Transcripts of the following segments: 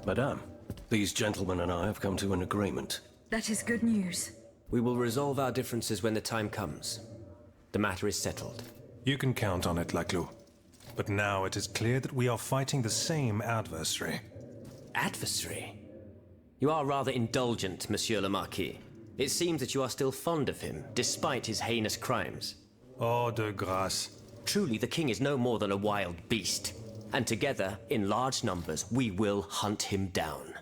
Madame, these gentlemen and I have come to an agreement. That is good news. We will resolve our differences when the time comes. The matter is settled. You can count on it, Laclos. But now it is clear that we are fighting the same adversary. Adversary? You are rather indulgent, Monsieur le Marquis. It seems that you are still fond of him, despite his heinous crimes. Oh, de grâce. Truly, the king is no more than a wild beast. And together, in large numbers, we will hunt him down.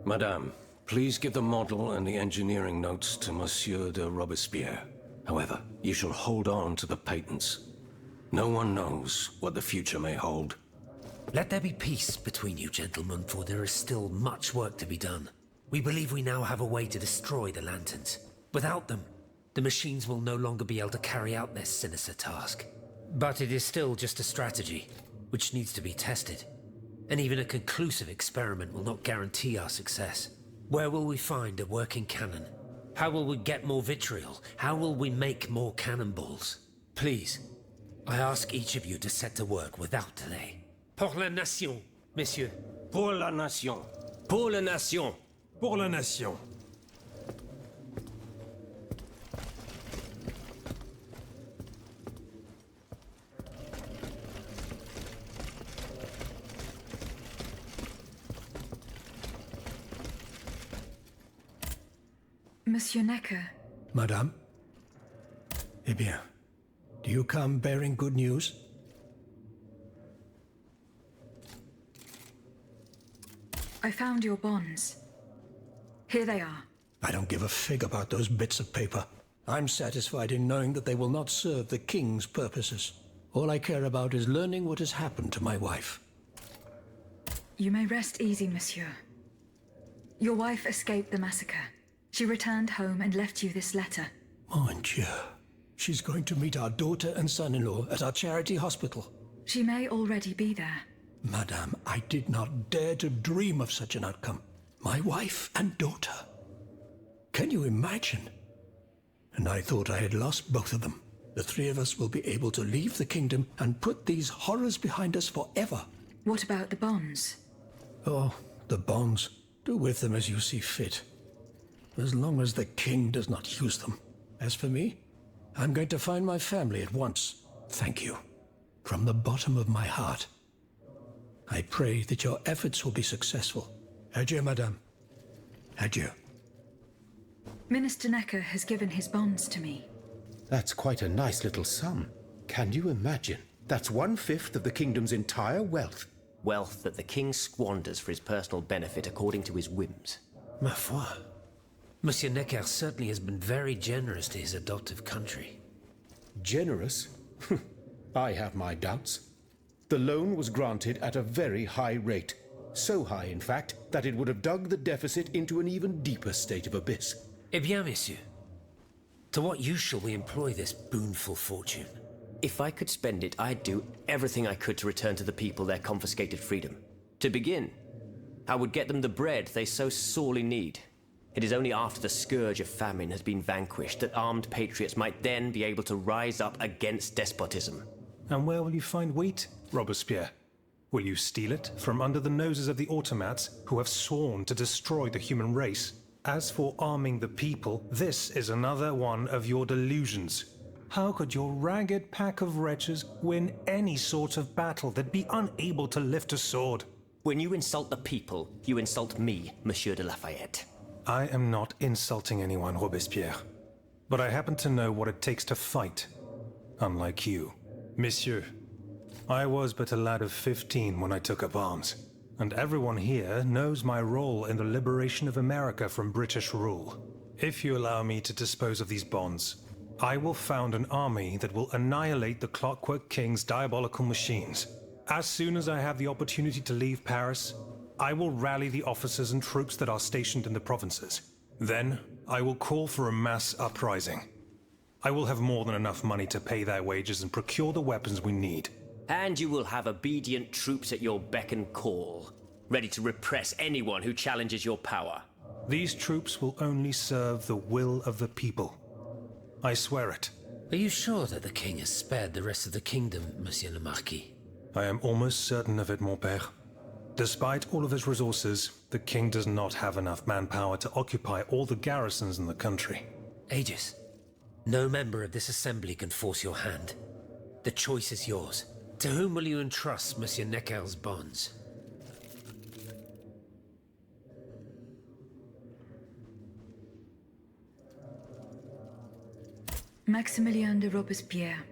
Madame, please give the model and the engineering notes to Monsieur de Robespierre. However, you shall hold on to the patents. No one knows what the future may hold. Let there be peace between you, gentlemen, for there is still much work to be done. We believe we now have a way to destroy the lanterns. Without them, the machines will no longer be able to carry out their sinister task. But it is still just a strategy, which needs to be tested. And even a conclusive experiment will not guarantee our success. Where will we find a working cannon? How will we get more vitriol? How will we make more cannonballs? Please, I ask each of you to set to work without delay. Pour la nation, messieurs. Pour la nation. Pour la nation. Pour la nation. Monsieur Necker. Madame? Eh bien, do you come bearing good news? I found your bonds. Here they are. I don't give a fig about those bits of paper. I'm satisfied in knowing that they will not serve the king's purposes. All I care about is learning what has happened to my wife. You may rest easy, monsieur. Your wife escaped the massacre. She returned home and left you this letter. Mon Dieu. She's going to meet our daughter and son-in-law at our charity hospital. She may already be there. Madame, I did not dare to dream of such an outcome. My wife and daughter. Can you imagine? And I thought I had lost both of them. The three of us will be able to leave the kingdom and put these horrors behind us forever. What about the bonds? Oh, the bonds. Do with them as you see fit. As long as the king does not use them. As for me, I'm going to find my family at once. Thank you. From the bottom of my heart. I pray that your efforts will be successful. Adieu, madame. Adieu. Minister Necker has given his bonds to me. That's quite a nice little sum. Can you imagine? That's 1/5 of the kingdom's entire wealth. Wealth that the king squanders for his personal benefit according to his whims. Ma foi. Monsieur Necker certainly has been very generous to his adoptive country. Generous? I have my doubts. The loan was granted at a very high rate. So high, in fact, that it would have dug the deficit into an even deeper state of abyss. Eh bien, messieurs. To what use shall we employ this boonful fortune? If I could spend it, I'd do everything I could to return to the people their confiscated freedom. To begin, I would get them the bread they so sorely need. It is only after the scourge of famine has been vanquished that armed patriots might then be able to rise up against despotism. And where will you find wheat, Robespierre? Will you steal it from under the noses of the automats who have sworn to destroy the human race? As for arming the people, this is another one of your delusions. How could your ragged pack of wretches win any sort of battle that'd be unable to lift a sword? When you insult the people, you insult me, Monsieur de Lafayette. I am not insulting anyone, Robespierre. But I happen to know what it takes to fight. Unlike you. Monsieur, I was but a lad of 15 when I took up arms. And everyone here knows my role in the liberation of America from British rule. If you allow me to dispose of these bonds, I will found an army that will annihilate the Clockwork King's diabolical machines. As soon as I have the opportunity to leave Paris, I will rally the officers and troops that are stationed in the provinces. Then, I will call for a mass uprising. I will have more than enough money to pay their wages and procure the weapons we need. And you will have obedient troops at your beck and call, ready to repress anyone who challenges your power. These troops will only serve the will of the people. I swear it. Are you sure that the king has spared the rest of the kingdom, Monsieur le Marquis? I am almost certain of it, mon père. Despite all of his resources, the king does not have enough manpower to occupy all the garrisons in the country. Aegis, no member of this assembly can force your hand. The choice is yours. To whom will you entrust Monsieur Necker's bonds? Maximilien de Robespierre.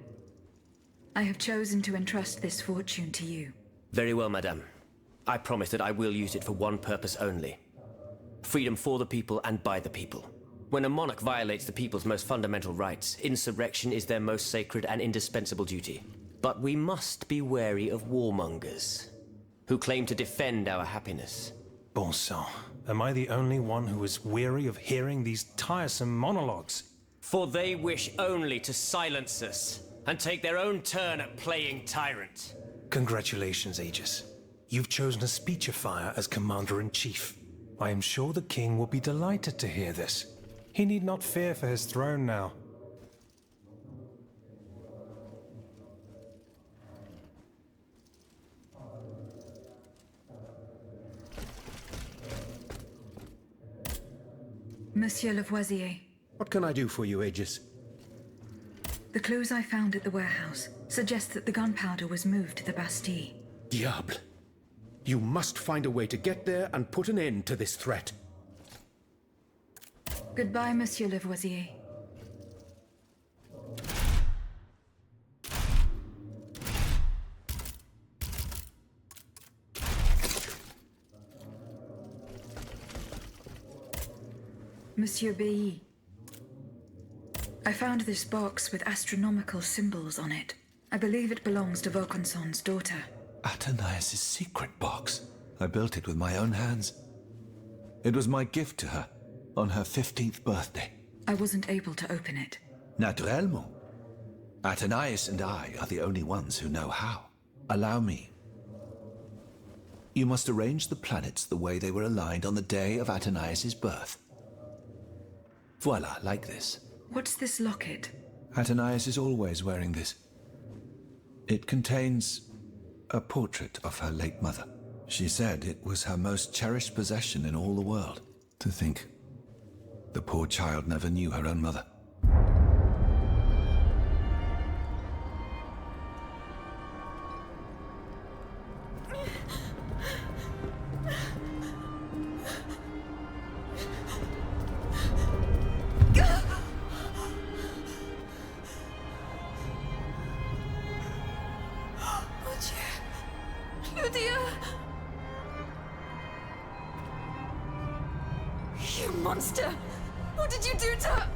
I have chosen to entrust this fortune to you. Very well, madame. I promise that I will use it for one purpose only. Freedom for the people and by the people. When a monarch violates the people's most fundamental rights, insurrection is their most sacred and indispensable duty. But we must be wary of warmongers, who claim to defend our happiness. Bon sang, am I the only one who is weary of hearing these tiresome monologues? For they wish only to silence us, and take their own turn at playing tyrant. Congratulations, Aegis. You've chosen a speechifier as Commander-in-Chief. I am sure the king will be delighted to hear this. He need not fear for his throne now. Monsieur Lavoisier, What can I do for you, Aegis? the clues I found at the warehouse suggest that the gunpowder was moved to the Bastille. Diable! You must find a way to get there and put an end to this threat. Goodbye, Monsieur Lavoisier. Monsieur Bailly. I found this box with astronomical symbols on it. I believe it belongs to Vaucanson's daughter. Athénaïs' secret box. I built it with my own hands. It was my gift to her on her 15th birthday. I wasn't able to open it. Naturellement. Athénaïs and I are the only ones who know how. Allow me. You must arrange the planets the way they were aligned on the day of Athénaïs' birth. Voila, like this. What's this locket? Athénaïs is always wearing this. It contains a portrait of her late mother. She said it was her most cherished possession in all the world. To think, the poor child never knew her own mother. You monster! What did you do to her?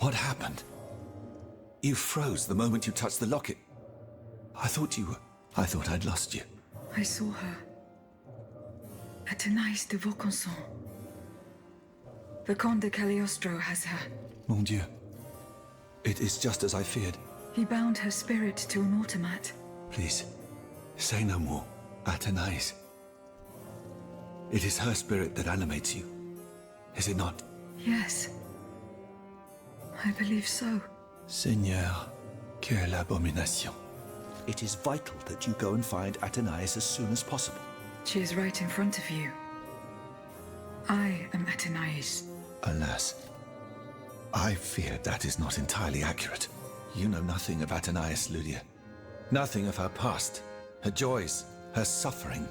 What happened? You froze the moment you touched the locket. I thought I'd lost you. I saw her. Athénaïs de Vaucanson. The Comte de Cagliostro has her. Mon Dieu. It is just as I feared. He bound her spirit to an automat. Please, say no more. Athénaïs. It is her spirit that animates you. Is it not? Yes. I believe so. Seigneur, quelle abomination. It is vital that you go and find Athénaïs as soon as possible. She is right in front of you. I am Athénaïs. Alas, I fear that is not entirely accurate. You know nothing of Athénaïs, Lydia. Nothing of her past, her joys, her suffering.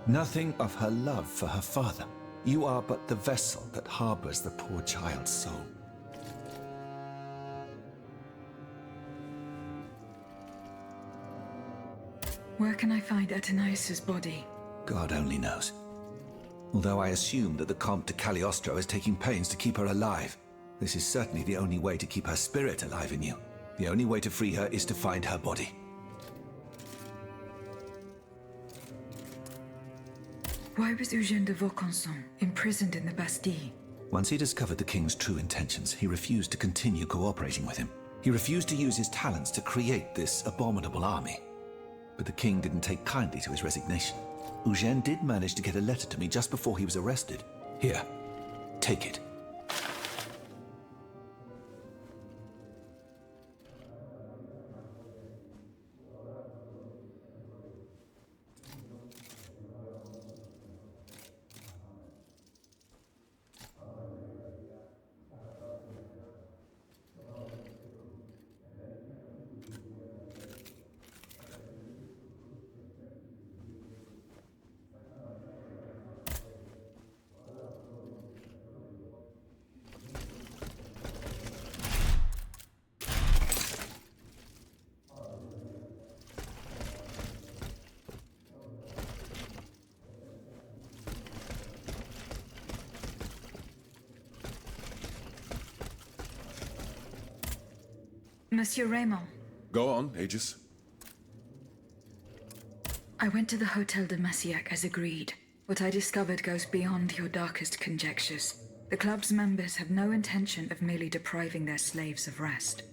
Nothing of her love for her father. You are but the vessel that harbors the poor child's soul. Where can I find Athénaïs' body? God only knows. Although I assume that the Comte de Cagliostro is taking pains to keep her alive. This is certainly the only way to keep her spirit alive in you. The only way to free her is to find her body. Why was Eugène de Vaucanson imprisoned in the Bastille? Once he discovered the king's true intentions, he refused to continue cooperating with him. He refused to use his talents to create this abominable army. But the king didn't take kindly to his resignation. Eugène did manage to get a letter to me just before he was arrested. Here, take it. Monsieur Raimond. Go on, Aegis. I went to the Hotel de Massiac as agreed. What I discovered goes beyond your darkest conjectures. The club's members have no intention of merely depriving their slaves of rest.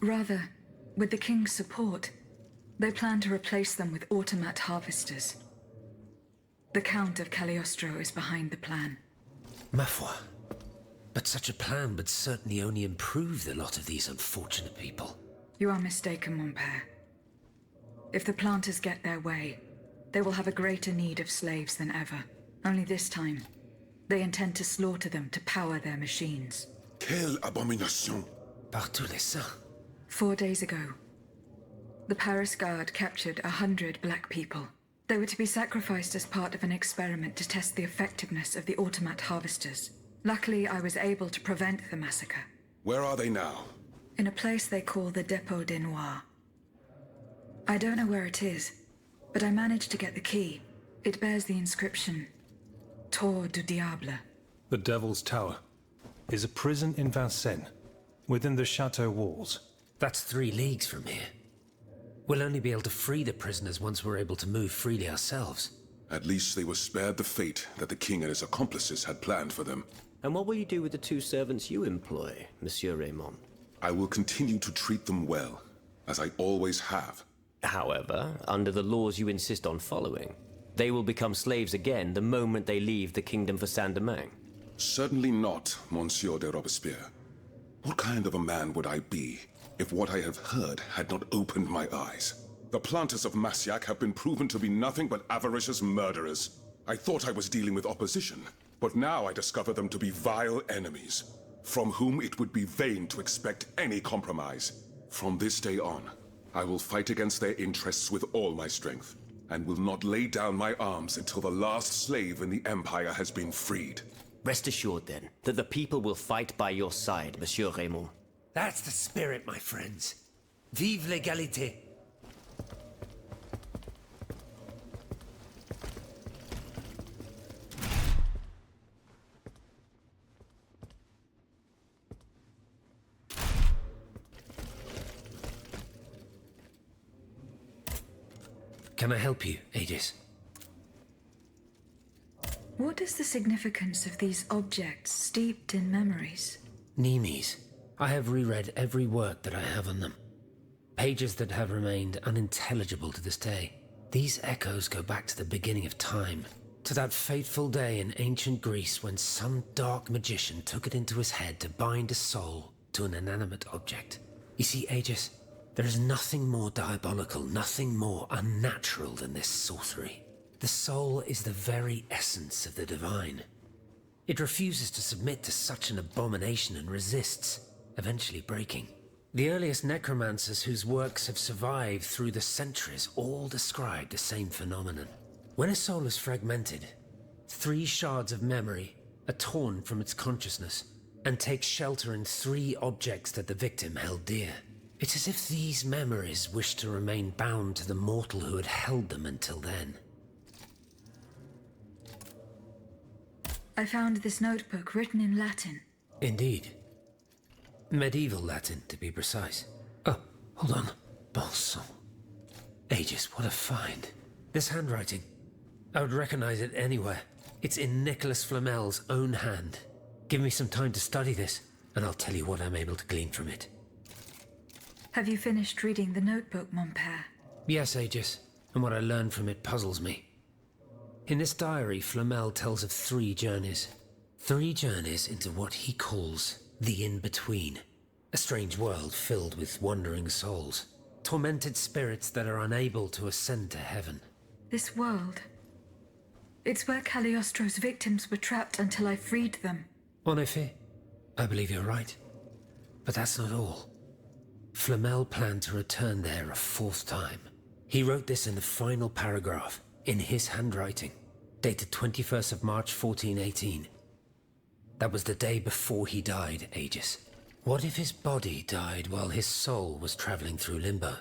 Rather, with the king's support, they plan to replace them with automat harvesters. The Count of Cagliostro is behind the plan. Ma foi. But such a plan would certainly only improve the lot of these unfortunate people. You are mistaken, mon père. If the planters get their way, they will have a greater need of slaves than ever. Only this time, they intend to slaughter them to power their machines. Quelle abomination! Par tous les saints. 4 days ago, the Paris Guard captured 100 black people. They were to be sacrificed as part of an experiment to test the effectiveness of the automat harvesters. Luckily, I was able to prevent the massacre. Where are they now? In a place they call the Dépôt des Noirs. I don't know where it is, but I managed to get the key. It bears the inscription, Tour du Diable. The Devil's Tower is a prison in Vincennes, within the chateau walls. That's 3 leagues from here. We'll only be able to free the prisoners once we're able to move freely ourselves. At least they were spared the fate that the king and his accomplices had planned for them. And what will you do with the 2 servants you employ, Monsieur Raimond? I will continue to treat them well, as I always have. However, under the laws you insist on following, they will become slaves again the moment they leave the kingdom for Saint-Domingue. Certainly not, Monsieur de Robespierre. What kind of a man would I be if what I have heard had not opened my eyes? The planters of Massiac have been proven to be nothing but avaricious murderers. I thought I was dealing with opposition, but now I discover them to be vile enemies, from whom it would be vain to expect any compromise. From this day on, I will fight against their interests with all my strength, and will not lay down my arms until the last slave in the Empire has been freed. Rest assured, then, that the people will fight by your side, Monsieur Raimond. That's the spirit, my friends. Vive l'égalité! Can I help you, Aegis? What is the significance of these objects steeped in memories? Nemes. I have reread every work that I have on them. Pages that have remained unintelligible to this day. These echoes go back to the beginning of time, to that fateful day in ancient Greece when some dark magician took it into his head to bind a soul to an inanimate object. You see, Aegis, there is nothing more diabolical, nothing more unnatural than this sorcery. The soul is the very essence of the divine. It refuses to submit to such an abomination and resists, eventually breaking. The earliest necromancers whose works have survived through the centuries all describe the same phenomenon. When a soul is fragmented, 3 shards of memory are torn from its consciousness and take shelter in 3 objects that the victim held dear. It's as if these memories wished to remain bound to the mortal who had held them until then. I found this notebook written in Latin. Indeed. Medieval Latin, to be precise. Oh, hold on. Bon sang. Aegis, what a find. This handwriting. I would recognize it anywhere. It's in Nicolas Flamel's own hand. Give me some time to study this, and I'll tell you what I'm able to glean from it. Have you finished reading the notebook, mon père? Yes, Aegis, and what I learned from it puzzles me. In this diary, Flamel tells of 3 journeys. 3 journeys into what he calls the in-between. A strange world filled with wandering souls. Tormented spirits that are unable to ascend to heaven. This world... It's where Cagliostro's victims were trapped until I freed them. En effet, I believe you're right. But that's not all. Flamel planned to return there a 4th time. He wrote this in the final paragraph, in his handwriting, dated 21st of March 1418. That was the day before he died, Aegis. What if his body died while his soul was traveling through limbo?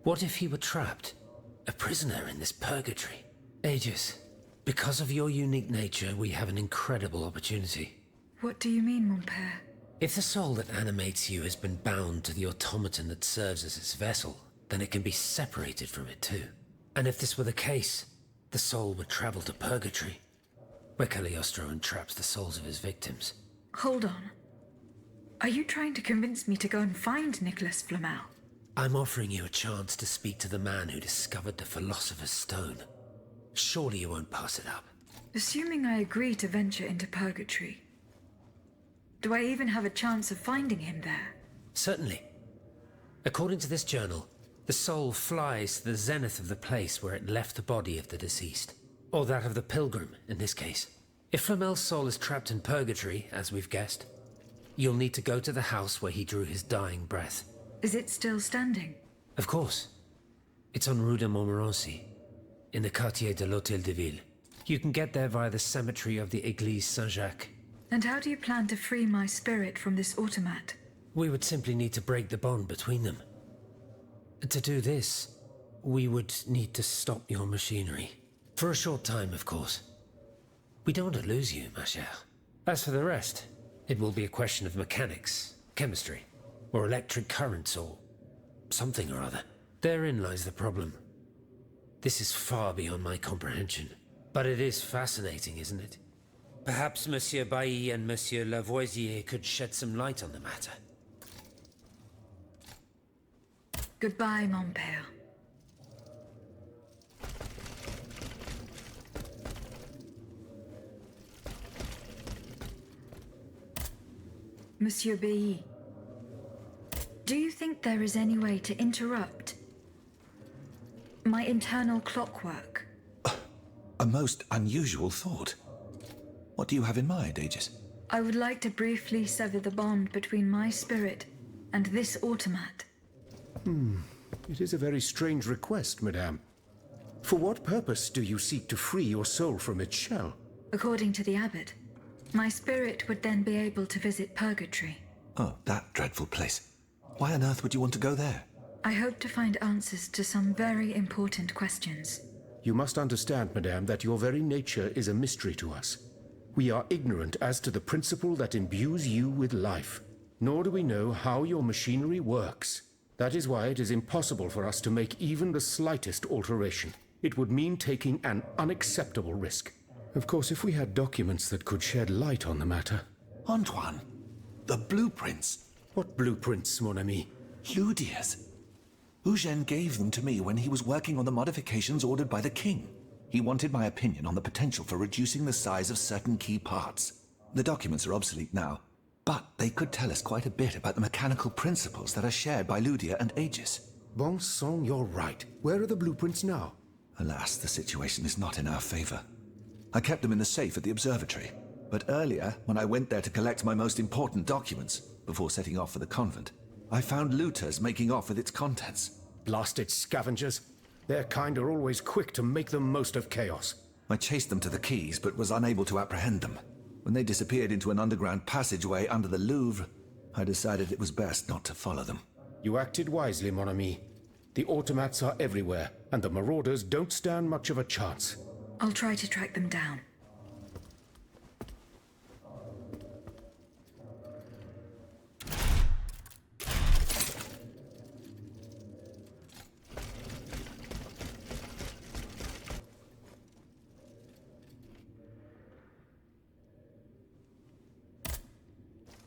What if he were trapped, a prisoner in this purgatory? Aegis, because of your unique nature, we have an incredible opportunity. What do you mean, mon père? If the soul that animates you has been bound to the automaton that serves as its vessel, then it can be separated from it too. And if this were the case, the soul would travel to purgatory, where Cagliostro entraps the souls of his victims. Hold on. Are you trying to convince me to go and find Nicolas Flamel? I'm offering you a chance to speak to the man who discovered the Philosopher's Stone. Surely you won't pass it up. Assuming I agree to venture into purgatory, do I even have a chance of finding him there? Certainly. According to this journal, the soul flies to the zenith of the place where it left the body of the deceased. Or that of the pilgrim, in this case. If Flamel's soul is trapped in purgatory, as we've guessed, you'll need to go to the house where he drew his dying breath. Is it still standing? Of course. It's on Rue de Montmorency, in the quartier de l'Hôtel de Ville. You can get there via the cemetery of the Église Saint-Jacques. And how do you plan to free my spirit from this automat? We would simply need to break the bond between them. To do this, we would need to stop your machinery. For a short time, of course. We don't want to lose you, ma chère. As for the rest, it will be a question of mechanics, chemistry, or electric currents, or something or other. Therein lies the problem. This is far beyond my comprehension. But it is fascinating, isn't it? Perhaps Monsieur Bailly and Monsieur Lavoisier could shed some light on the matter. Goodbye, mon père. Monsieur Bailly, do you think there is any way to interrupt my internal clockwork? A most unusual thought. What do you have in mind, Aegis? I would like to briefly sever the bond between my spirit and this automat. It is a very strange request, madame. For what purpose do you seek to free your soul from its shell? According to the abbot, my spirit would then be able to visit purgatory. Oh, that dreadful place. Why on earth would you want to go there? I hope to find answers to some very important questions. You must understand, madame, that your very nature is a mystery to us. We are ignorant as to the principle that imbues you with life, nor do we know how your machinery works. That is why it is impossible for us to make even the slightest alteration. It would mean taking an unacceptable risk. Of course, if we had documents that could shed light on the matter... Antoine, the blueprints. What blueprints, mon ami? Ludia's. Eugène gave them to me when he was working on the modifications ordered by the king. He wanted my opinion on the potential for reducing the size of certain key parts. The documents are obsolete now, but they could tell us quite a bit about the mechanical principles that are shared by Ludia and Aegis. Bon sang, you're right. Where are the blueprints now? Alas, the situation is not in our favor. I kept them in the safe at the observatory, but earlier, when I went there to collect my most important documents, before setting off for the convent, I found looters making off with its contents. Blasted scavengers. Their kind are always quick to make the most of chaos. I chased them to the quays, but was unable to apprehend them. When they disappeared into an underground passageway under the Louvre, I decided it was best not to follow them. You acted wisely, mon ami. The automats are everywhere, and the marauders don't stand much of a chance. I'll try to track them down.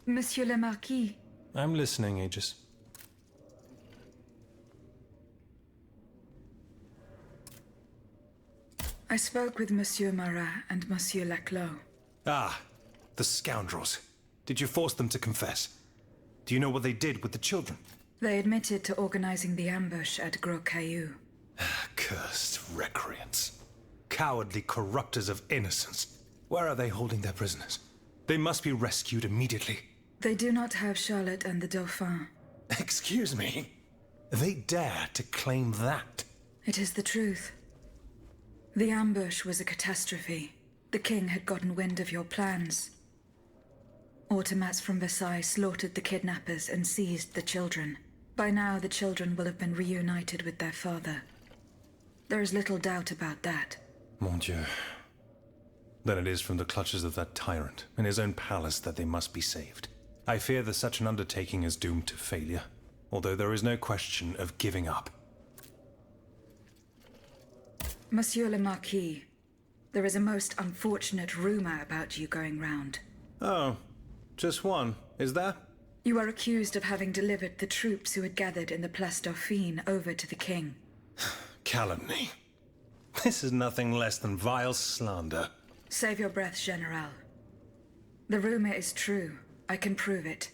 Monsieur le Marquis. I'm listening, Aegis. I spoke with Monsieur Marat and Monsieur Laclos. Ah, the scoundrels. Did you force them to confess? Do you know what they did with the children? They admitted to organizing the ambush at Gros Caillou. Cursed recreants. Cowardly corrupters of innocence. Where are they holding their prisoners? They must be rescued immediately. They do not have Charlotte and the Dauphin. Excuse me? They dare to claim that? It is the truth. The ambush was a catastrophe. The king had gotten wind of your plans. Automats from Versailles slaughtered the kidnappers and seized the children. By now, the children will have been reunited with their father. There is little doubt about that. Mon Dieu. Then it is from the clutches of that tyrant in his own palace that they must be saved. I fear that such an undertaking is doomed to failure, although there is no question of giving up. Monsieur le Marquis, there is a most unfortunate rumor about you going round. Oh, just one, is there? You are accused of having delivered the troops who had gathered in the Place Dauphine over to the king. Calumny. This is nothing less than vile slander. Save your breath, General. The rumor is true. I can prove it.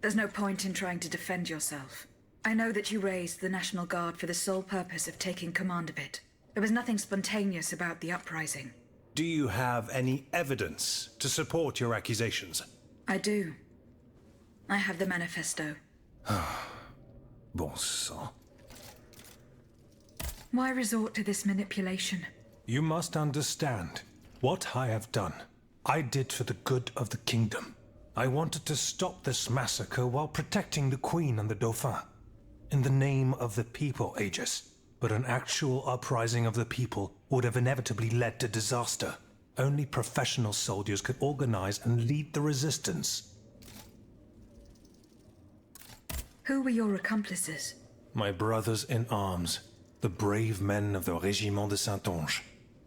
There's no point in trying to defend yourself. I know that you raised the National Guard for the sole purpose of taking command of it. There was nothing spontaneous about the uprising. Do you have any evidence to support your accusations? I do. I have the manifesto. Bon sang. Why resort to this manipulation? You must understand. What I have done, I did for the good of the kingdom. I wanted to stop this massacre while protecting the Queen and the Dauphin. In the name of the people, Aegis. But an actual uprising of the people would have inevitably led to disaster. Only professional soldiers could organize and lead the resistance. Who were your accomplices? My brothers in arms, the brave men of the Régiment de Saintonge,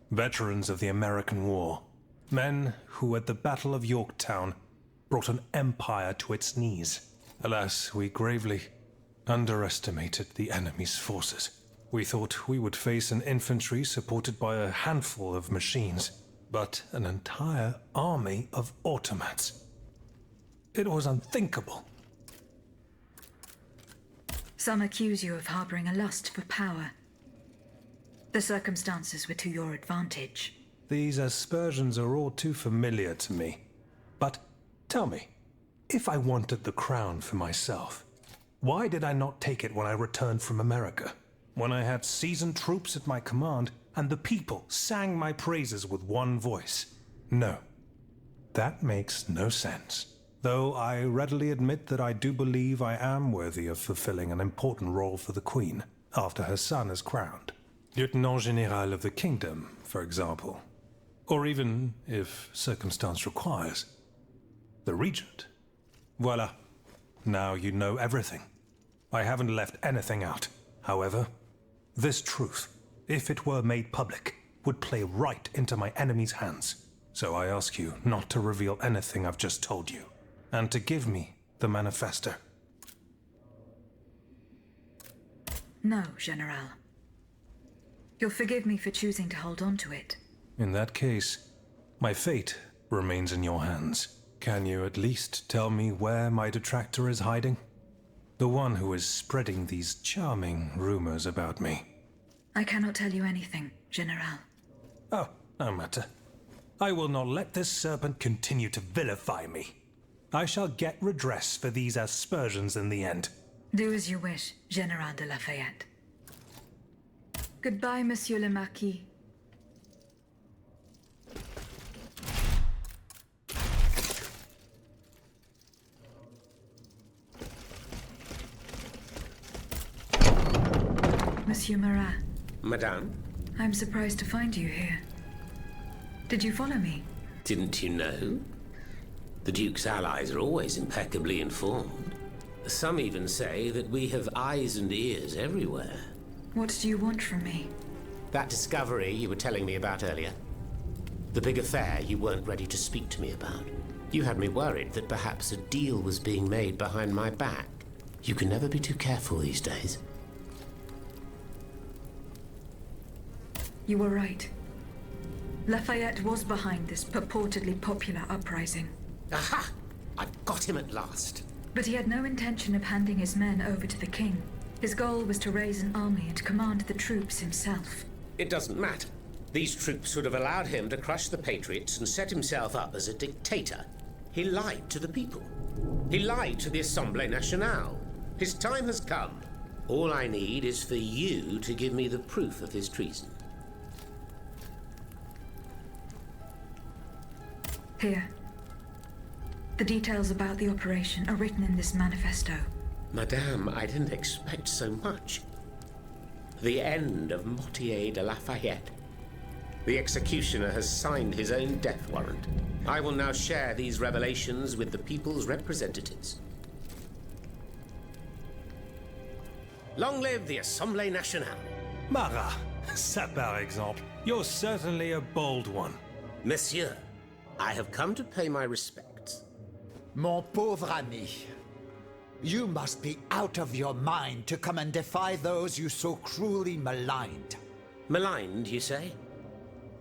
veterans of the American War, men who at the Battle of Yorktown brought an empire to its knees. Alas, we gravely underestimated the enemy's forces. We thought we would face an infantry supported by a handful of machines, but an entire army of automats. It was unthinkable. Some accuse you of harboring a lust for power. The circumstances were to your advantage. These aspersions are all too familiar to me. But tell me, if I wanted the crown for myself, why did I not take it when I returned from America? When I had seasoned troops at my command, and the people sang my praises with one voice. No, that makes no sense. Though I readily admit that I do believe I am worthy of fulfilling an important role for the Queen, after her son is crowned. Lieutenant General of the Kingdom, for example. Or even, if circumstance requires, the Regent. Voila. Now you know everything. I haven't left anything out. However, this truth, if it were made public, would play right into my enemy's hands. So I ask you not to reveal anything I've just told you, and to give me the manifesto. No, General. You'll forgive me for choosing to hold on to it. In that case, my fate remains in your hands. Can you at least tell me where my detractor is hiding? The one who is spreading these charming rumors about me. I cannot tell you anything, General. Oh, no matter. I will not let this serpent continue to vilify me. I shall get redress for these aspersions in the end. Do as you wish, General de Lafayette. Goodbye, Monsieur le Marquis. Monsieur Marat. Madame? I'm surprised to find you here. Did you follow me? Didn't you know? The Duke's allies are always impeccably informed. Some even say that we have eyes and ears everywhere. What do you want from me? That discovery you were telling me about earlier. The big affair you weren't ready to speak to me about. You had me worried that perhaps a deal was being made behind my back. You can never be too careful these days. You were right. Lafayette was behind this purportedly popular uprising. Aha! I've got him at last. But he had no intention of handing his men over to the king. His goal was to raise an army and command the troops himself. It doesn't matter. These troops would have allowed him to crush the Patriots and set himself up as a dictator. He lied to the people. He lied to the Assemblée Nationale. His time has come. All I need is for you to give me the proof of his treason. Here. The details about the operation are written in this manifesto. Madame, I didn't expect so much. The end of Mortier de Lafayette. The executioner has signed his own death warrant. I will now share these revelations with the people's representatives. Long live the Assemblée Nationale. Marat, ça par exemple. You're certainly a bold one. Monsieur, I have come to pay my respects. Mon pauvre ami, you must be out of your mind to come and defy those you so cruelly maligned. Maligned, you say?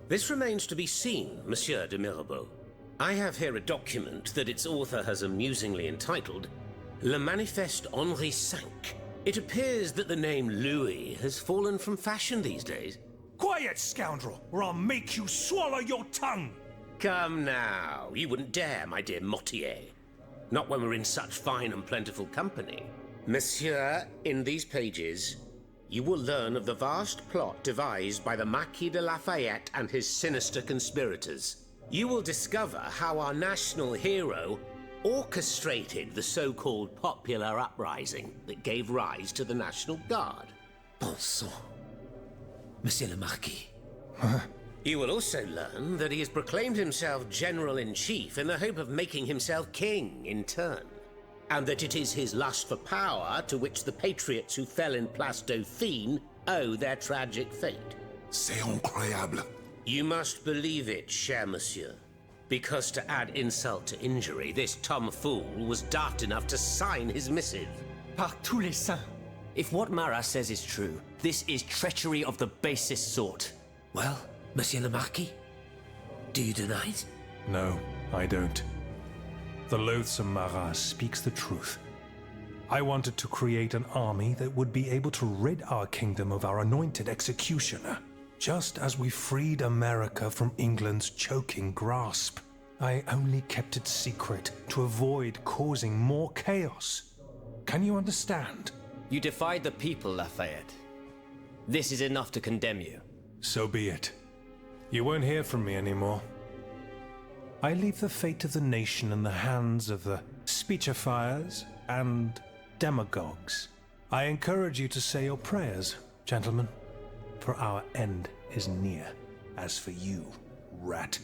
This remains to be seen, Monsieur de Mirabeau. I have here a document that its author has amusingly entitled Le Manifeste Henri V. It appears that the name Louis has fallen from fashion these days. Quiet, scoundrel, or I'll make you swallow your tongue! Come now, you wouldn't dare, my dear Mortier. Not when we're in such fine and plentiful company. Monsieur, in these pages, you will learn of the vast plot devised by the Marquis de Lafayette and his sinister conspirators. You will discover how our national hero orchestrated the so-called popular uprising that gave rise to the National Guard. Bon sang. Monsieur le Marquis. You will also learn that he has proclaimed himself General-in-Chief in the hope of making himself king in turn, and that it is his lust for power to which the patriots who fell in Place Dauphine owe their tragic fate. C'est incroyable. You must believe it, cher monsieur, because to add insult to injury, this tomfool was daft enough to sign his missive. Par tous les saints. If what Marat says is true, this is treachery of the basest sort. Well, Monsieur le Marquis, do you deny it? No, I don't. The loathsome Marat speaks the truth. I wanted to create an army that would be able to rid our kingdom of our anointed executioner, just as we freed America from England's choking grasp. I only kept it secret to avoid causing more chaos. Can you understand? You defied the people, Lafayette. This is enough to condemn you. So be it. You won't hear from me anymore. I leave the fate of the nation in the hands of the speechifiers and demagogues. I encourage you to say your prayers, gentlemen, for our end is near. As for you, rat,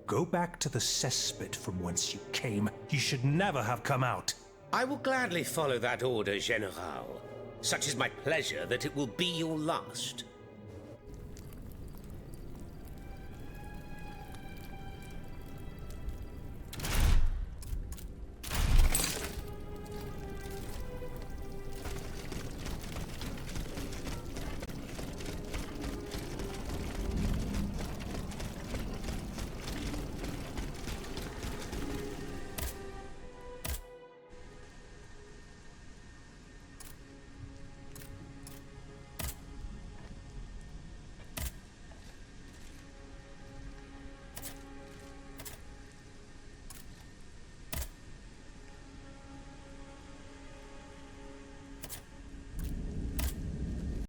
go back to the cesspit from whence you came. You should never have come out. I will gladly follow that order, General. Such is my pleasure that it will be your last.